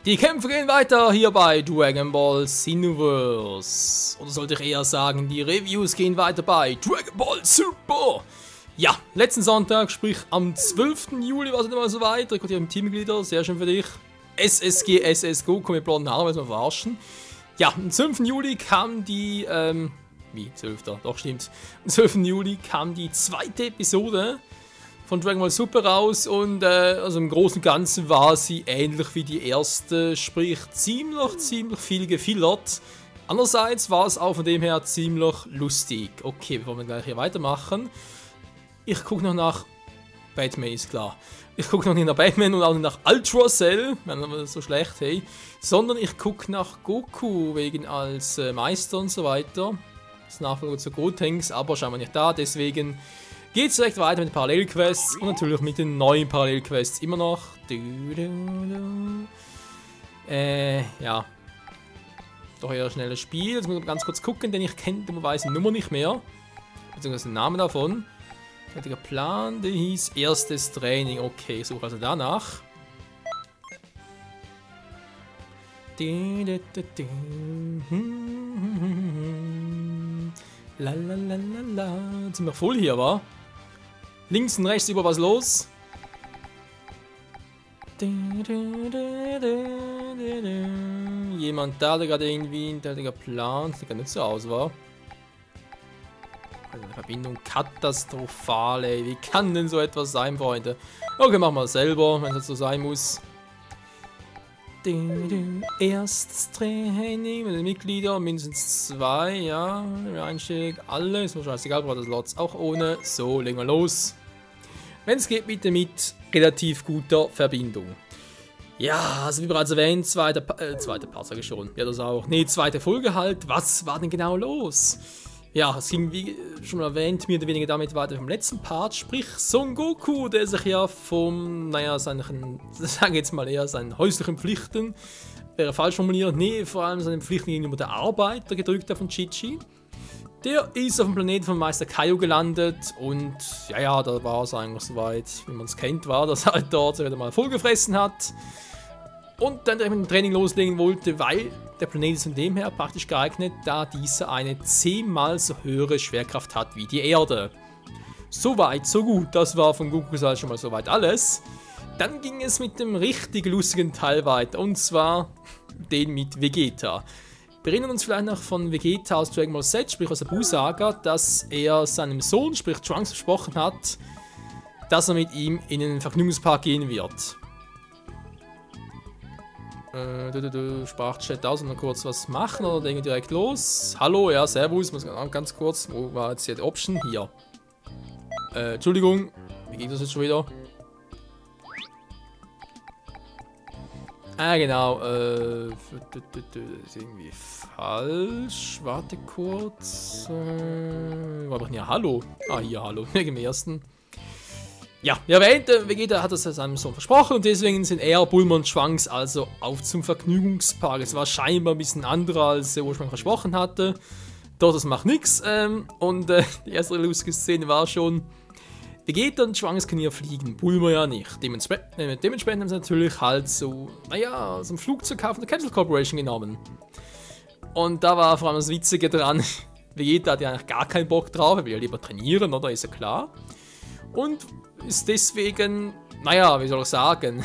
Die Kämpfe gehen weiter hier bei Dragon Ball Xenoverse. Oder sollte ich eher sagen, die Reviews gehen weiter bei Dragon Ball Super. Ja, letzten Sonntag, sprich am 12. Juli war es nicht mal so weit. Rekrutiert im Teammitglieder, sehr schön für dich. SSG, SS Goku mit blonden Haaren, müssen wir verarschen. Ja, am 12. Juli kam die, wie, 12. Doch, stimmt. Am 12. Juli kam die zweite Episode von Dragon Ball Super raus und also im Großen und Ganzen war sie ähnlich wie die erste, sprich ziemlich viel gefillert. Andererseits war es auch von dem her ziemlich lustig. Okay, bevor wir gleich hier weitermachen, ich gucke noch nach Batman, ist klar. Ich gucke noch nicht nach Batman und auch nicht nach Ultra Cell, wenn man so schlecht, hey, sondern ich gucke nach Goku wegen als Meister und so weiter. Das Nachfolger zu Gotenks, aber scheinbar nicht da, deswegen geht es direkt weiter mit den Parallelquests und natürlich mit den neuen Parallelquests immer noch. Ja. Doch eher schnelles Spiel. Jetzt muss ich ganz kurz gucken, denn ich kenne dummerweise die Nummer nicht mehr. Beziehungsweise den Namen davon. Fertiger Plan, der hieß erstes Training. Okay, ich suche also danach. Lalalala. Jetzt sind wir voll hier, wa? Links und rechts über was los. Jemand da, der gerade irgendwie ein fertiger Plan. Sieht gar nicht so aus, wa? Also Verbindung katastrophal, ey. Wie kann denn so etwas sein, Freunde? Okay, machen wir es selber, wenn es so sein muss. Erstes Training mit den Mitgliedern, mindestens 2, ja. Einstieg, alle, ist mir scheißegal, braucht das Lots auch ohne. So, legen wir los. Wenn es geht, bitte mit relativ guter Verbindung. Ja, also wie bereits erwähnt, zweite Part sage ich schon. Ja, das auch. Ne, zweite Folge halt. Was war denn genau los? Ja, es ging, wie schon erwähnt, mehr oder weniger damit weiter vom letzten Part, sprich Son Goku, der sich ja vom, naja, seinen häuslichen Pflichten, wäre falsch formuliert, nee, vor allem seinen Pflichten gegenüber der Arbeiter gedrückt hat von Chi-Chi. Der ist auf dem Planeten von Meister Kaio gelandet und, ja, da war es eigentlich soweit, wie man es kennt, war, dass er halt dort wieder mal vollgefressen hat. Und dann direkt mit dem Training loslegen wollte, weil der Planet ist von dem her praktisch geeignet, da dieser eine 10-mal so höhere Schwerkraft hat wie die Erde. Soweit, so gut, das war von Gokus halt schon mal soweit alles. Dann ging es mit dem richtig lustigen Teil weiter, und zwar den mit Vegeta. Wir erinnern uns vielleicht noch von Vegeta aus Dragon Ball Z, sprich aus der Buu-Saga, dass er seinem Sohn, sprich Trunks, versprochen hat, dass er mit ihm in den Vergnügungspark gehen wird. Sprachchat aus und noch kurz was machen oder legen wir direkt los. Hallo, ja, servus, muss ganz kurz, wo war jetzt hier die Option? Hier. Entschuldigung, wie geht das jetzt schon wieder? Ah, genau, ist irgendwie falsch. Warte kurz. War doch hier Hallo. Ah, hier Hallo, wegen dem ersten. Ja, wie erwähnt, Vegeta hat es seinem Sohn versprochen und deswegen sind er, Bulma und Trunks also auf zum Vergnügungspark. Es war scheinbar ein bisschen anderer, als er ursprünglich versprochen hatte. Doch, das macht nichts. Und die erste lustige Szene war schon, Vegeta und Trunks können ja fliegen, Bulma ja nicht. Dementsprechend haben sie natürlich halt so, naja, so ein Flugzeug von der Capsule Corporation genommen. Und da war vor allem das Witzige dran, Vegeta hat ja eigentlich gar keinen Bock drauf, er will ja lieber trainieren, oder? Ist ja klar. Und ist deswegen, naja, wie soll ich sagen,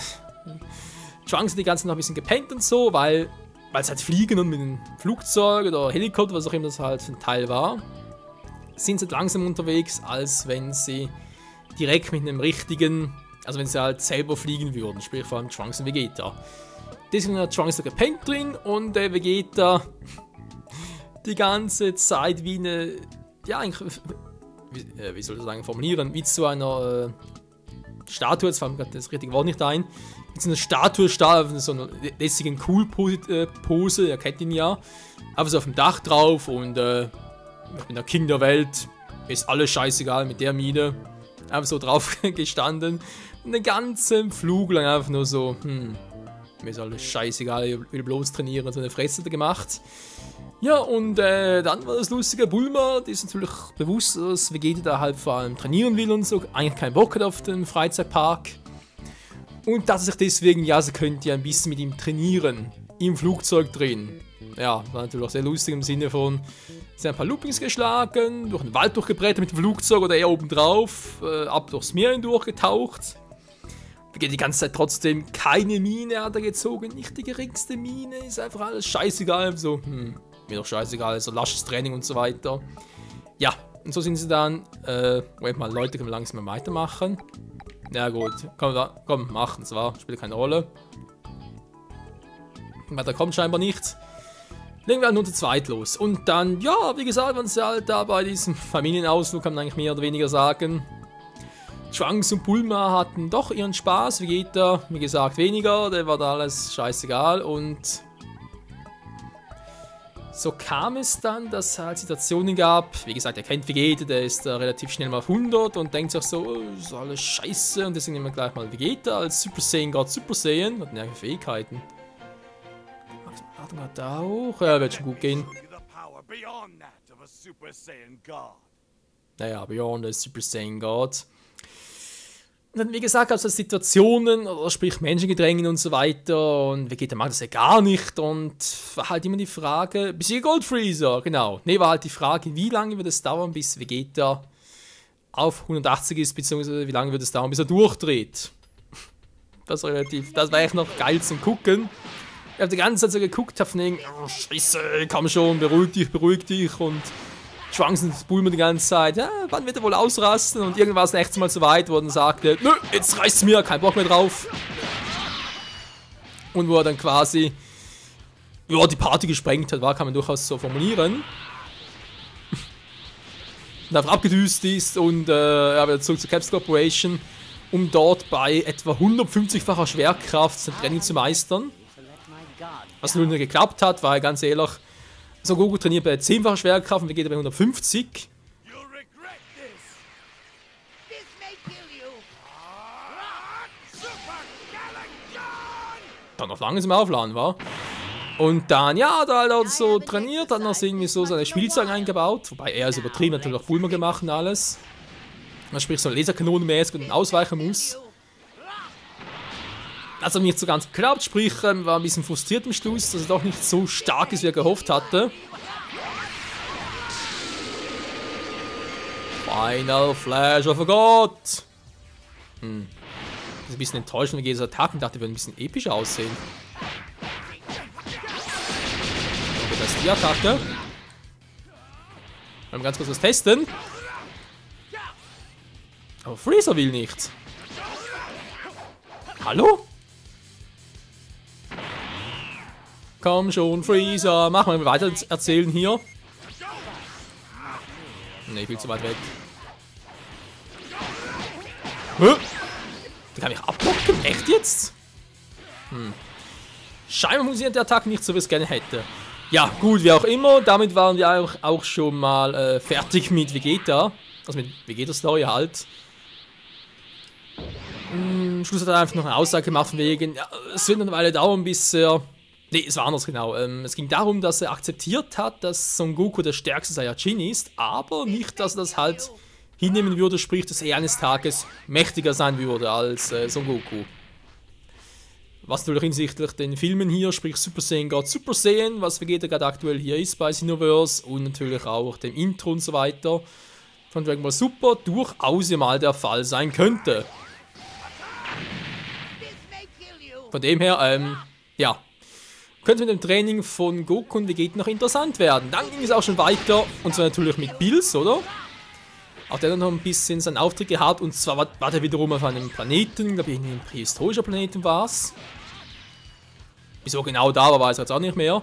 Trunks hat die ganze Zeit noch ein bisschen gepennt und so, weil es halt Fliegen und mit dem Flugzeug oder Helikopter, was auch immer das halt für ein Teil war, sind sie langsam unterwegs, als wenn sie direkt mit einem richtigen, also wenn sie halt selber fliegen würden, sprich vor allem Trunks und Vegeta. Deswegen hat Trunks da gepennt drin und Vegeta die ganze Zeit wie eine, ja eigentlich, wie soll ich das eigentlich formulieren, wie zu einer Statue, jetzt fällt mir gerade das richtige Wort nicht ein, wie zu einer Statue auf so einer lässigen Cool-Pose, ihr kennt ihn ja, einfach so auf dem Dach drauf und ich bin der King der Welt, ist alles scheißegal mit der Miene, einfach so drauf gestanden und den ganzen Flug lang einfach nur so, mir ist alles scheißegal, ich will bloß trainieren und so eine Fresse gemacht. Ja, und dann war das lustige, Bulma, die ist natürlich bewusst, dass Vegeta da halt vor allem trainieren will und so, eigentlich keinen Bock hat auf den Freizeitpark. Und dass er sich deswegen, ja, sie könnte ja ein bisschen mit ihm trainieren. Im Flugzeug drin. Ja, war natürlich auch sehr lustig im Sinne von, sie haben ein paar Loopings geschlagen, durch den Wald durchgebrettert mit dem Flugzeug oder eher oben drauf, ab durchs Meer hindurch getaucht. Geht die ganze Zeit trotzdem keine Mine hat er gezogen, nicht die geringste Mine, ist einfach alles scheißegal. So, mir doch scheißegal, so lasches Training und so weiter. Ja, und so sind sie dann, Moment mal, Leute, können wir langsam mal weitermachen. Ja gut, komm, machen, zwar, spielt keine Rolle. Weiter kommt scheinbar nichts. Legen wir halt nur zu zweit los. Und dann, ja, wie gesagt, waren sie halt da bei diesem Familienausflug, kann man eigentlich mehr oder weniger sagen. Trunks und Bulma hatten doch ihren Spaß, Vegeta, wie gesagt, weniger, der war da alles scheißegal und so kam es dann, dass es halt Situationen gab, wie gesagt, er kennt Vegeta, der ist relativ schnell mal auf 100 und denkt sich so, oh, ist alles scheiße und deswegen nehmen wir gleich mal Vegeta als Super Saiyan God Super Saiyan, hat nervige Fähigkeiten. Hat da auch, ja, wird schon gut gehen. Naja, Beyond the Super Saiyan God. Und dann, wie gesagt, gab es Situationen, oder sprich Menschengedrängen und so weiter. Und Vegeta mag das ja gar nicht. Und war halt immer die Frage, bis hier Gold Freezer, genau. Ne, war halt die Frage, wie lange wird es dauern, bis Vegeta auf 180 ist, beziehungsweise wie lange wird es dauern, bis er durchdreht. Das war echt noch geil zum Gucken. Ich habe die ganze Zeit so geguckt, hab von irgendwie, oh, Scheiße, komm schon, beruhig dich. Und Trunks und Bulma die ganze Zeit, ja, wann wird er wohl ausrasten? Und irgendwann war es nächstes Mal so weit, wo er dann sagte, nö, jetzt reicht's mir, kein Bock mehr drauf. Und wo er dann quasi, ja, die Party gesprengt hat, kann man durchaus so formulieren. Und einfach abgedüst ist und ja, wieder zurück zur Caps Corporation, um dort bei etwa 150-facher Schwerkraft sein Training zu meistern. Was nun geklappt hat, war ganz ehrlich, Son Goku trainiert bei 10-facher Schwerkraft und wir gehen bei 150. Dann noch lange zum Aufladen war. Und dann, ja, hat er halt auch so trainiert, hat noch irgendwie so seine Spielzeug eingebaut. Wobei er ist übertrieben, natürlich auch Bulma gemacht und alles. Man spricht so Laserkanonenmäßig und ausweichen muss. Also nicht so ganz geklappt, sprich, war ein bisschen frustriert am Schluss, dass er doch nicht so stark ist, wie er gehofft hatte. Final Flash of a God! Das ist ein bisschen enttäuschend, wie diese Attacken, dachte, die würden ein bisschen episch aussehen. Okay, das ist die Attacke. Wollen wir ganz kurz was testen? Aber Freezer will nicht. Hallo? Komm schon, Freezer. Machen wir weiter erzählen hier. Ne, viel zu weit weg. Hä? Der kann mich abblocken? Echt jetzt? Scheinbar funktioniert der Attack nicht so, wie ich es gerne hätte. Ja, gut, wie auch immer. Damit waren wir auch schon mal fertig mit Vegeta. Also mit Vegeta-Story halt. Am Schluss hat er einfach noch eine Aussage gemacht von wegen, ja, es wird eine Weile dauern, bis er... Ne, es war anders genau. Es ging darum, dass er akzeptiert hat, dass Son Goku der stärkste Saiyajin ist, aber nicht, dass er das halt hinnehmen würde, sprich, dass er eines Tages mächtiger sein würde als Son Goku. Was natürlich hinsichtlich den Filmen hier, sprich Super Saiyan God Super Saiyan, was Vegeta gerade aktuell hier ist bei Xenoverse und natürlich auch dem Intro und so weiter von Dragon Ball Super durchaus mal der Fall sein könnte. Von dem her, ja, könnte mit dem Training von Goku und Vegeta noch interessant werden. Dann ging es auch schon weiter, und zwar natürlich mit Bills, oder? Auch der hat noch ein bisschen seinen Auftritt gehabt, und zwar war der wiederum auf einem Planeten, glaube ich, ein prähistorischer Planeten war es. Wieso genau da war, weiß ich jetzt auch nicht mehr.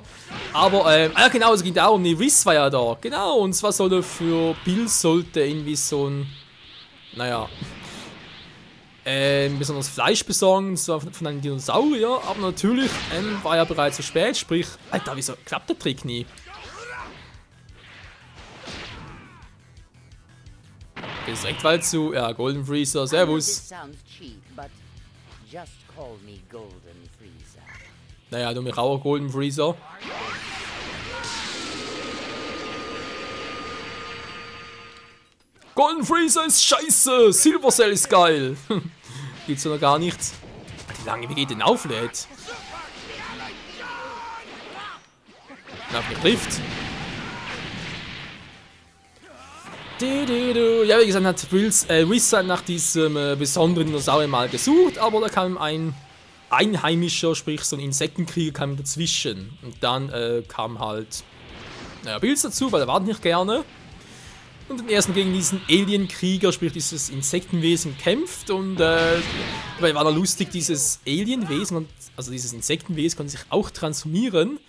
Aber, genau, es ging darum, die Whis war ja da, genau, und zwar sollte für Bills sollte irgendwie so ein, naja, besonders Fleisch besorgen, zwar von einem Dinosaurier, aber natürlich war ja bereits zu spät, sprich, Alter, wieso klappt der Trick nie? Okay, direkt weit zu, ja, Golden Freezer, servus. Naja, du mich auch Golden Freezer. Golden Freezer ist scheiße, Silver Cell ist geil. Gibt's ja noch gar nichts. Wie lange wie geht denn auflädt? Na, mich trifft. Ja, wie gesagt, hat Wizard nach diesem besonderen Dinosaurier mal gesucht, aber da kam ein Einheimischer, sprich so ein Insektenkrieger, kam dazwischen. Und dann kam halt, naja, Bills dazu, weil er war nicht gerne. Und dann erstmal gegen diesen Alien-Krieger, sprich dieses Insektenwesen, kämpft. Und dabei war da lustig, dieses Alienwesen, also dieses Insektenwesen, konnte sich auch transformieren.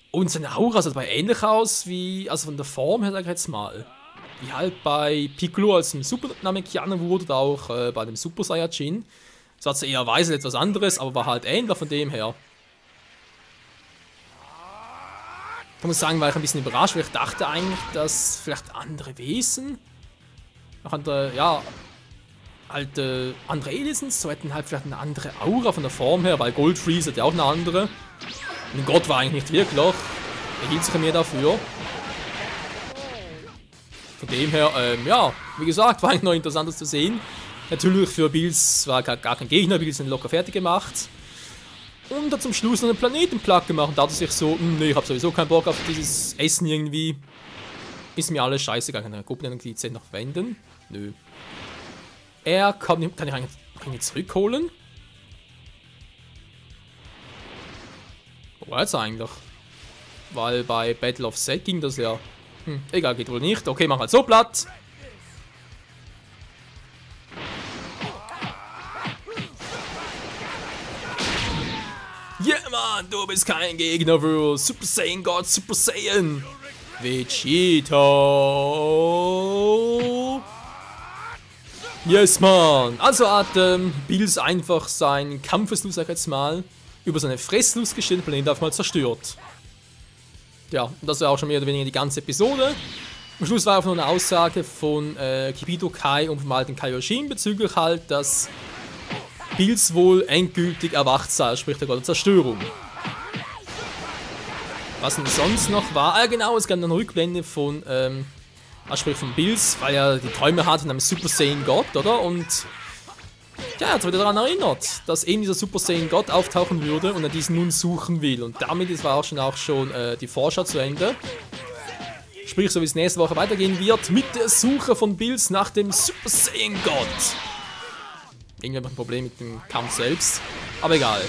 Und seine Aura sah dabei ähnlich aus wie, also von der Form her, sag ich jetzt mal. Wie halt bei Piccolo als ein Super Namekianer wurde, oder auch bei dem Super Saiyajin. Es war zwar eher weiß etwas anderes, aber war halt ähnlich von dem her. Ich muss sagen, war ich ein bisschen überrascht, weil ich dachte eigentlich, dass vielleicht andere Wesen, auch andere, ja, halt andere Aliens so hätten halt vielleicht eine andere Aura von der Form her, weil Goldfreeze hat ja auch eine andere. Und Gott war eigentlich nicht wirklich, er hielt sich mehr dafür. Von dem her, ja, wie gesagt, war eigentlich noch interessantes zu sehen. Natürlich für Bills war gar kein Gegner, Bills sind locker fertig gemacht. Und hat zum Schluss noch einen Planeten platt gemacht und dachte sich so, nee, ich habe sowieso keinen Bock auf dieses Essen irgendwie. Ist mir alles scheißegal, kann ich Gruppenenergie noch verwenden? Nö. Kann ich eigentlich zurückholen? Wo war jetzt eigentlich? Weil bei Battle of Set ging das ja. Egal, geht wohl nicht. Okay, mach halt so platt. Yeah, Mann, du bist kein Gegner für Super Saiyan God, Super Saiyan. Vegeta. Yes, Mann. Also hat Bills einfach seinen Kampfeslust, sag ich jetzt mal, über seine Fresslust gestellt, Planet einfach mal zerstört. Ja, und das war auch schon mehr oder weniger die ganze Episode. Am Schluss war einfach nur eine Aussage von Kibito Kai und vom alten Kaioshin bezüglich halt, dass Bills wohl endgültig erwacht sei, sprich der Gott der Zerstörung. Was denn sonst noch war? Ah, genau, es gab eine Rückblende von, sprich von Bills, weil er die Träume hat von einem Super Saiyan Gott, oder? Und ja, er hat sich wieder daran erinnert, dass eben dieser Super Saiyan Gott auftauchen würde und er diesen nun suchen will. Und damit war auch schon die Vorschau zu Ende. Sprich, so wie es nächste Woche weitergehen wird, mit der Suche von Bills nach dem Super Saiyan Gott. Irgendwie habe ich ein Problem mit dem Kampf selbst, aber egal.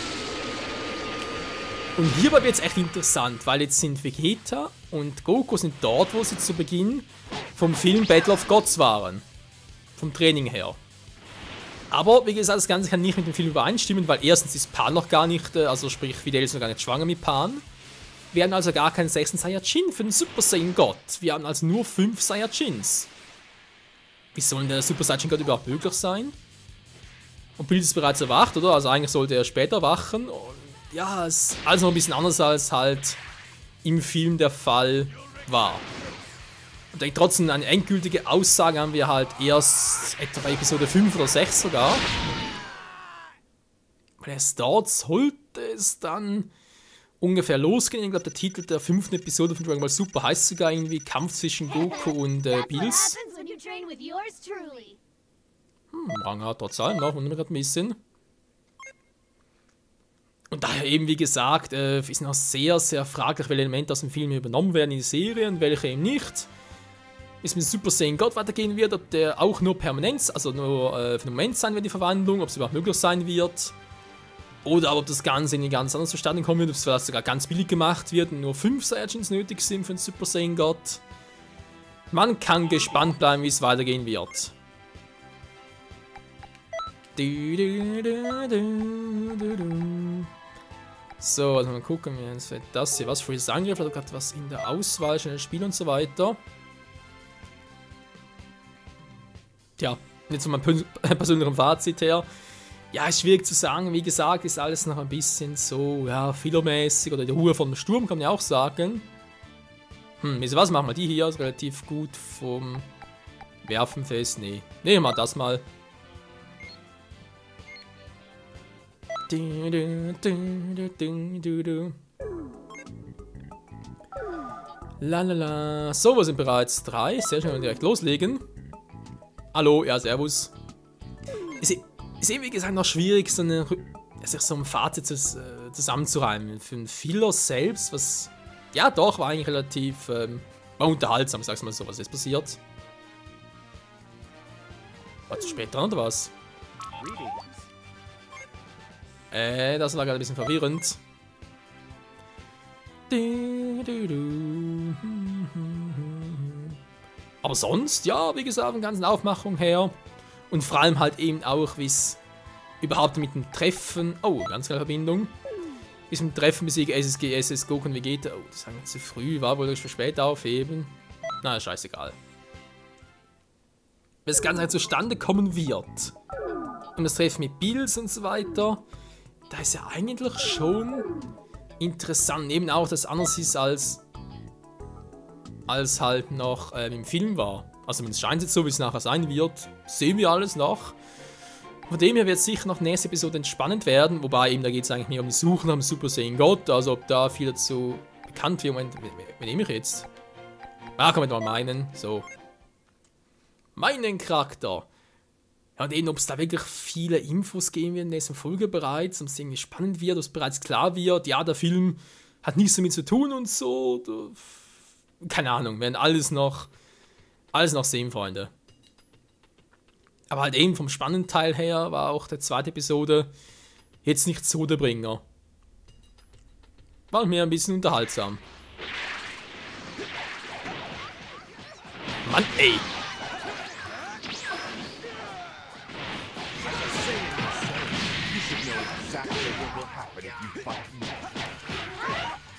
Und hierbei wird es echt interessant, weil jetzt sind Vegeta und Goku sind dort, wo sie zu Beginn vom Film Battle of Gods waren. Vom Training her. Aber wie gesagt, das Ganze kann nicht mit dem Film übereinstimmen, weil erstens ist Pan noch gar nicht, also sprich Videl ist noch gar nicht schwanger mit Pan. Wir haben also gar keinen 6. Saiyajin für den Super Saiyan Gott. Wir haben also nur 5 Saiyajins. Wie soll denn der Super Saiyan Gott überhaupt möglich sein? Und Bills ist bereits erwacht, oder? Also eigentlich sollte er später wachen. Und ja, es ist alles noch ein bisschen anders als halt im Film der Fall war. Und trotzdem eine endgültige Aussage haben wir halt erst etwa bei Episode 5 oder 6 sogar. Weil erst dort sollte es dann ungefähr losgehen. Ich glaube, der Titel der 5. Episode von Dragon Ball Super heißt sogar irgendwie Kampf zwischen Goku und Bills. Rang hat trotz allem noch, wundert mich gerade ein bisschen. Und daher eben, wie gesagt, ist noch sehr, sehr fraglich, welche Elemente aus dem Film übernommen werden in die Serie und welche eben nicht. Wie es mit Super Saiyan God weitergehen wird, ob der auch nur permanent, also nur für den Moment sein wird, die Verwandlung, ob es überhaupt möglich sein wird. Oder ob das Ganze in ganz anders zustande kommen wird, ob es vielleicht sogar ganz billig gemacht wird und nur 5 Saiyajins nötig sind für den Super Saiyan God. Man kann gespannt bleiben, wie es weitergehen wird. So, also mal gucken, wie das hier, was für Angriff, hat gerade was in der Auswahl, schnell Spiel und so weiter. Tja, jetzt von meinem persönlichen Fazit her. Ja, ist schwierig zu sagen, wie gesagt, ist alles noch ein bisschen so, ja, fillermäßig oder die Ruhe vom Sturm kann man ja auch sagen. Was machen wir? Die hier ist relativ gut vom Werfen fest. Nee, nehmen wir das mal. Lalala. So, wir sind bereits 3. Sehr schön, wir direkt loslegen. Hallo, ja, servus. Ist eben, wie gesagt, noch schwierig, so eine sich so ein Fazit zusammenzureimen. Für einen Filler selbst, was, ja doch, war eigentlich relativ war unterhaltsam, sag's mal so, was ist passiert. War zu spät dran, oder was? Das war gerade ein bisschen verwirrend. Aber sonst, ja, wie gesagt, von der ganzen Aufmachung her. Und vor allem halt eben auch, wie es überhaupt mit dem Treffen... Oh, ganz klare Verbindung. Bis zum Treffen besiegen SSG, SS, Goku und Vegeta. Oh, das war zu früh, war wohl für später aufheben. Na, scheißegal. Wenn das Ganze halt zustande kommen wird. Und das Treffen mit Bills und so weiter. Da ist ja eigentlich schon interessant. Eben auch, dass es anders ist als halt noch im Film war. Also es scheint jetzt so, wie es nachher sein wird. Sehen wir alles noch. Von dem her wird es sicher noch nächste Episode entspannend werden. Wobei eben, da geht es eigentlich mehr um die Suche nach dem Super Saiyan God. Also ob da viel dazu bekannt wird. Moment, wen nehme ich jetzt? Ah, kann man mal meinen. So. Meinen Charakter. Ja, und eben, ob es da wirklich viele Infos geben wird in der nächsten Folge bereits. Ob es irgendwie spannend wird, ob es bereits klar wird. Ja, der Film hat nichts damit zu tun und so. Keine Ahnung, wir werden alles noch sehen, Freunde. Aber halt eben vom spannenden Teil her war auch der zweite Episode jetzt nicht so der Bringer. War mir ein bisschen unterhaltsam. Mann, ey!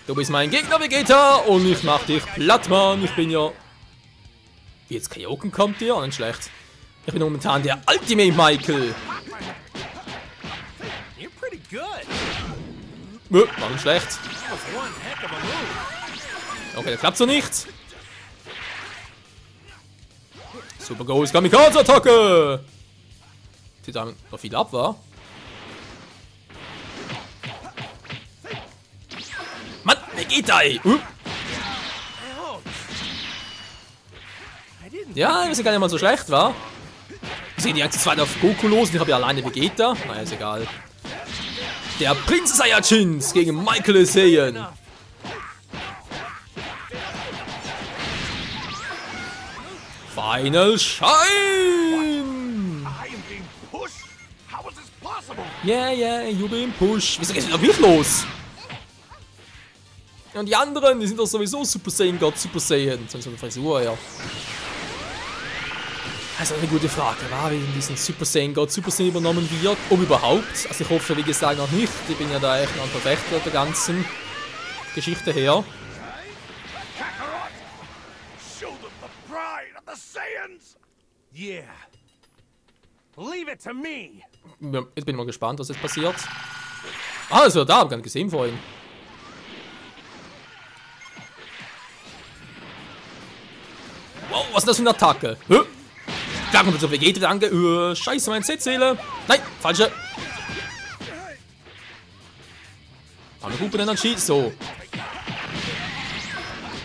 Du bist mein Gegner, Vegeta, und ich mach dich platt, Mann. Ich bin ja... Wie jetzt Kaioken kommt dir? Nicht schlecht. Ich bin momentan der Ultimate Michael. War nicht schlecht. Okay, das klappt so nicht. Super Ghost Kamikaze-Attacke! Sieht da noch viel ab, wa? Mann, Vegeta, ey! Ja, ist ja gar nicht mal so schlecht, wa? Wir sehen die ganze Zeit auf Goku los und ich habe ja alleine Vegeta. Naja, ist egal. Der Prinz Saiyajins gegen Michael Saiyan. Final Shine! Yeah, you been pushed. Wieso geht es wieder mich los? Und die anderen, die sind doch sowieso Super Saiyan God, Super Saiyan. So eine Frisur, ja. Das ist eine gute Frage, wie in diesen Super Saiyan God, Super Saiyan übernommen wird, ob überhaupt. Also ich hoffe, wie gesagt, noch nicht. Ich bin ja da echt ein Verfechter der ganzen Geschichte her. Ja, jetzt bin ich mal gespannt, was jetzt passiert. Ah, ist er da, hab ich gar nicht gesehen vorhin. Wow, was ist das für eine Attacke? Klar kommt jetzt auf Vegeta, danke. Scheiße, meine Z-Seele. Nein, falsche. Haben wir gut Energie? So.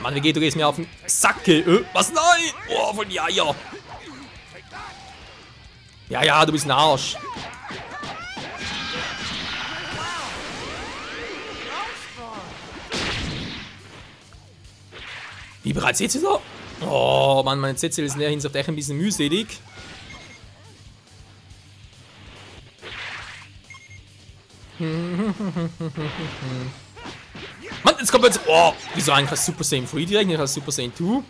Mann, Vegeta, du gehst mir auf den Sacke. Was? Nein! Oh, von ja. Ja, du bist ein Arsch. Wie bereits jetzt wieder? Oh Mann, meine Z-Seele ist in der Hinsicht echt ein bisschen mühselig. Mann, jetzt kommt jetzt... Oh, wieso eigentlich als Super Saiyan 3 direkt, nicht als Super Saiyan 2?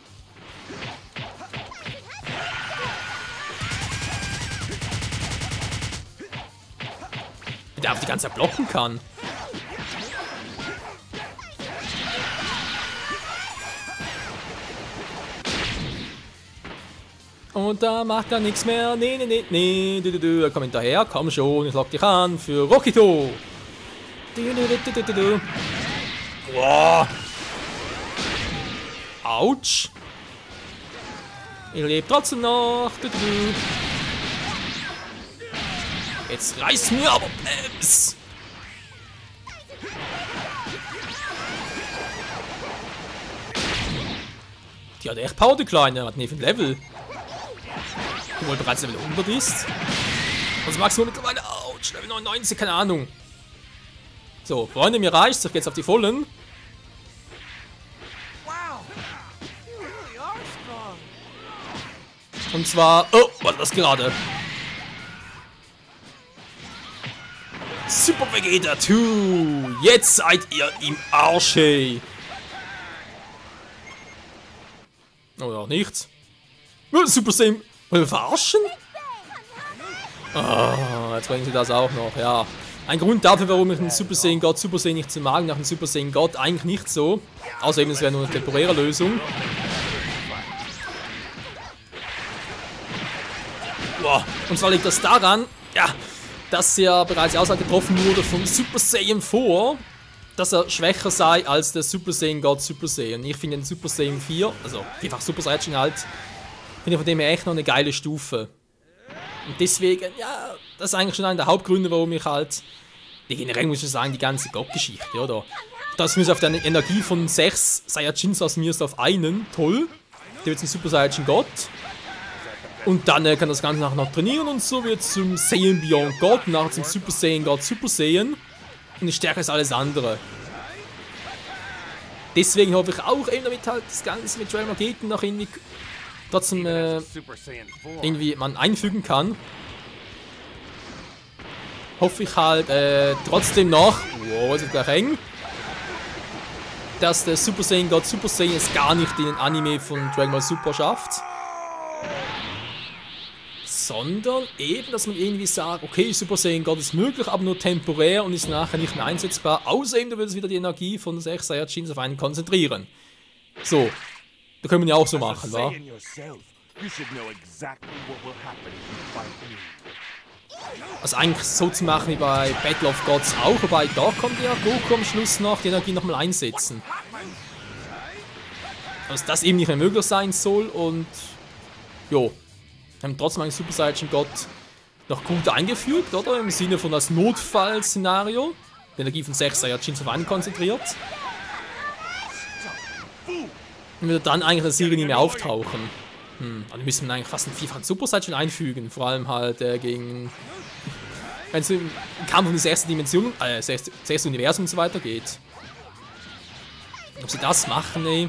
Der auf die ganze Zeit blocken kann. Und da macht er nichts mehr. Nee. Er kommt hinterher. Komm schon, ich lock dich an für Rokito. Boah. Autsch. Ich lebe trotzdem noch. Jetzt reiß mir aber. Die hat echt Power, die Kleine. Hat nicht viel Level. Obwohl bereits Level 100 ist. Also Maximum mittlerweile, ouch, Level 99, keine Ahnung. So, Freunde, mir reicht's. Ich geh jetzt auf die Vollen. Und zwar... Oh, was war das gerade? Super Vegeta 2! Jetzt seid ihr im Arsch, hey! Oder auch nichts. Super Saiyan... Wollen wir verarschen? Oh, jetzt bringen sie das auch noch, ja. Ein Grund dafür, warum ich den Super Saiyan God Super Saiyan nicht so mag, nach dem Super Saiyan God eigentlich nicht so. Außer eben, es wäre nur eine temporäre Lösung. Boah, und zwar liegt das daran, ja, dass ja bereits die Aussage getroffen wurde vom Super Saiyan 4, dass er schwächer sei als der Super Saiyan God Super Saiyan. Ich finde den Super Saiyan 4, also einfach Super Saiyan halt, finde ich von dem her echt noch eine geile Stufe. Und deswegen, ja, das ist eigentlich schon einer der Hauptgründe, warum ich halt, generell muss ich sagen, die ganze God-Geschichte, oder? Das muss auf der Energie von 6 Saiyajins aus mir ist auf einen, toll. Der wird zum Super Saiyan God. Und dann kann das Ganze nachher noch trainieren und so wird zum Saiyan Beyond God, nachher zum Super Saiyan God Super Saiyan. Und ist stärker als alles andere. Deswegen hoffe ich auch eben, damit halt das Ganze mit Dragon Ball GT noch irgendwie trotzdem irgendwie man einfügen kann. Hoffe ich halt trotzdem noch, wow, ist gleich eng, dass der Super Saiyan God Super Saiyan es gar nicht in den Anime von Dragon Ball Super schafft. Sondern eben, dass man irgendwie sagt, okay, Super Saiyan God ist möglich, aber nur temporär und ist nachher nicht mehr einsetzbar. Außerdem, du würdest wieder die Energie von 6 Saiyajins auf einen konzentrieren. So, da können wir ja auch so machen, wa? Also eigentlich so zu machen wie bei Battle of Gods auch, wobei da kommt ja Goku am Schluss noch die Energie nochmal einsetzen. Also dass das eben nicht mehr möglich sein soll und jo. Wir haben trotzdem einen Super Saiyan God noch gut eingefügt, oder? Im Sinne von das Notfallszenario. Die Energie von 6 Saiyajins auf einen konzentriert. Und wir dann eigentlich in der Serie nicht mehr auftauchen. Dann müssen wir eigentlich fast einen vierfachen Super Saiyan einfügen. Vor allem halt gegen... Wenn es im Kampf um die 6. Dimension, 6. Universum und so weiter geht. Ob sie das machen, ey.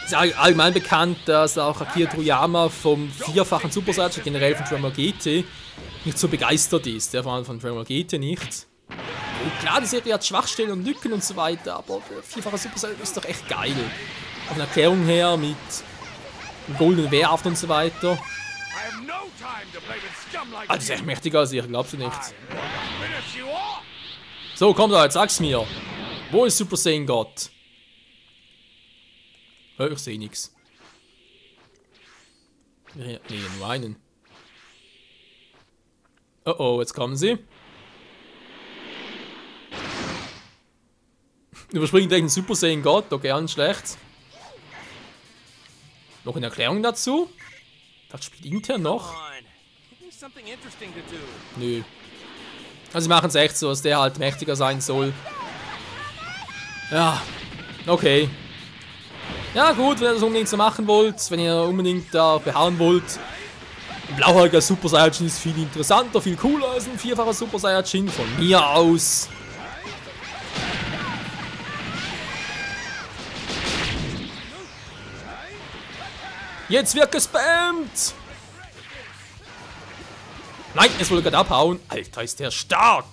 Es ist allgemein bekannt, dass auch Akira Toriyama vom vierfachen Super Saiyan, generell von Dragon Ball GT, nicht so begeistert ist. Der vor allem von Dragon Ball GT nicht. Und klar, die Serie hat Schwachstellen und Lücken und so weiter, aber der vierfache Super Saiyan ist doch echt geil. Von der Erklärung her mit dem goldenen Wehrhaft und so weiter. Ah, das ist echt mächtiger als ich, glaubst du nicht? So, komm da, jetzt sag's mir. Wo ist Super Saiyan God? Ich sehe nichts. Nee, nur einen. Oh oh, jetzt kommen sie. Überspringen gleich den Super Saiyan God, okay, nicht schlecht. Noch eine Erklärung dazu? Das spielt intern noch. Nö. Also sie machen es echt so, dass der halt mächtiger sein soll. Ja, okay. Ja gut, wenn ihr das unbedingt so machen wollt, wenn ihr unbedingt da behauen wollt. Ein blauhaariger Super Saiyajin ist viel interessanter, viel cooler als ein vierfacher Super Saiyajin, von mir aus. Jetzt wird gespammt! Nein, es wollte gerade abhauen. Alter, ist der stark!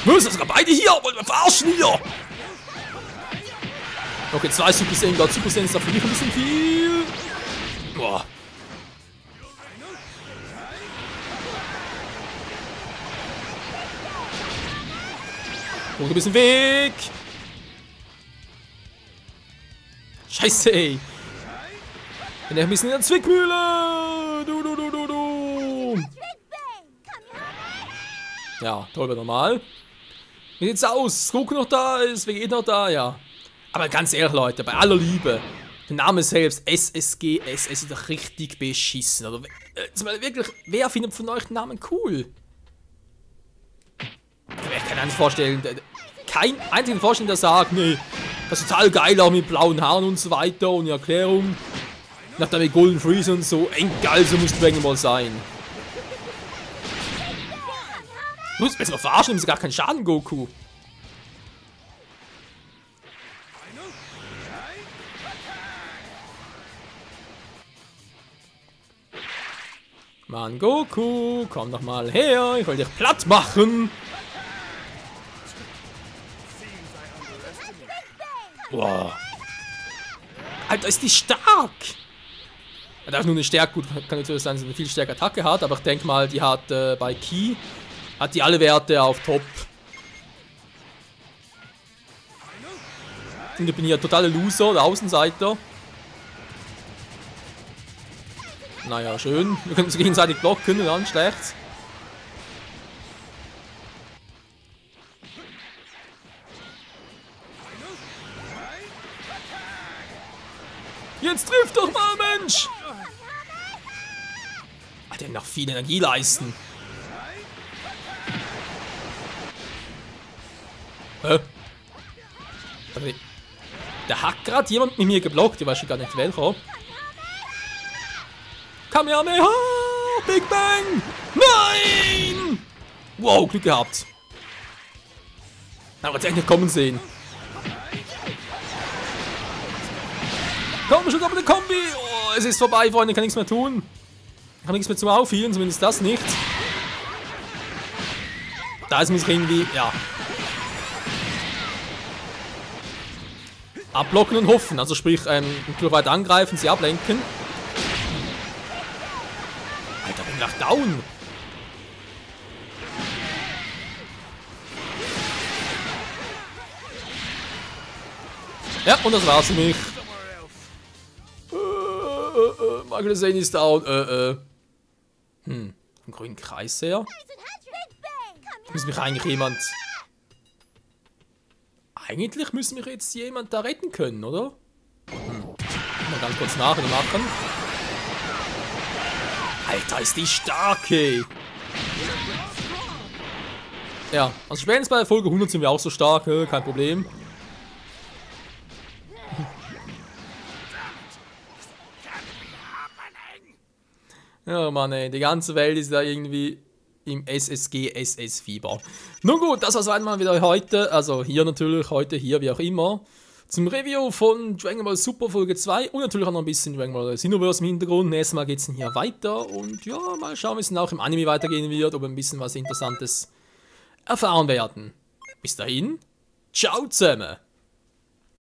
Was, das sind beide hier? Wollen wir verarschen hier? Okay, 2 Super Saiyan God Super Saiyan ist da für mich ein bisschen viel. Boah. Guck ein bisschen weg. Scheiße, ey. Bin ein bisschen in der Zwickmühle. Du. Ja, toll wird normal. Wie sieht's aus? Ist Goku noch da? Ist Vegeta noch da? Ja. Aber ganz ehrlich, Leute, bei aller Liebe, der Name selbst, SSG, SS, ist doch richtig beschissen. Oder, wirklich, wer findet von euch den Namen cool? Ich kann mir nicht vorstellen, kein einzigen vorstellen, der sagt, nee, Das ist total geil, auch mit blauen Haaren und so weiter, ohne Erklärung. Nach der mit Golden Freeze und so. Geil, so muss Dragon Ball sein. Du musst mich mal verarschen, nimmst gar keinen Schaden, Goku. Mann, Goku, komm doch mal her, ich will dich platt machen. Boah. Alter, ist die stark. Er darf nur eine Stärke, gut, kann natürlich sein, dass sie eine viel stärkere Attacke hat, aber ich denke mal, die hat bei Ki, hat die alle Werte auf Top. Und ich bin hier totaler Loser oder Außenseiter. Naja, schön. Wir können uns gegenseitig blocken, und dann schlecht. Jetzt trifft doch mal, Mensch! Alter, noch viel Energie leisten. Hä? Da hat gerade jemand mit mir geblockt, ich weiß schon gar nicht welcher. Kamehameha! Big Bang! Nein! Wow, Glück gehabt. Aber jetzt eigentlich kommen sehen. Komm schon, doppelte Kombi! Oh, es ist vorbei, Freunde, ich kann nichts mehr tun. Ich kann nichts mehr zum Aufhielen, zumindest das nicht. Da ist mich irgendwie, ja. Abblocken und hoffen, also sprich, natürlich weiter angreifen, sie ablenken. Alter, bin gleich down. Ja, und das war's für mich. Michael Zane ist down. Im grünen Kreis her. Muss mich eigentlich jemand... Eigentlich müsste mich jetzt jemand da retten können, oder? Mal ganz kurz nach, was machen. Alter, ist die starke! Ja, also spätestens bei der Folge 100 sind wir auch so stark, kein Problem. Ja, Mann, ey, die ganze Welt ist da irgendwie im SSG-SS-Fieber. Nun gut, das war's einmal wieder heute, also hier natürlich, heute hier, wie auch immer, zum Review von Dragon Ball Super Folge 2 und natürlich auch noch ein bisschen Dragon Ball Xenoverse im Hintergrund. Nächstes Mal geht's dann hier weiter und ja, mal schauen, wie es dann auch im Anime weitergehen wird, ob wir ein bisschen was Interessantes erfahren werden. Bis dahin, ciao zusammen!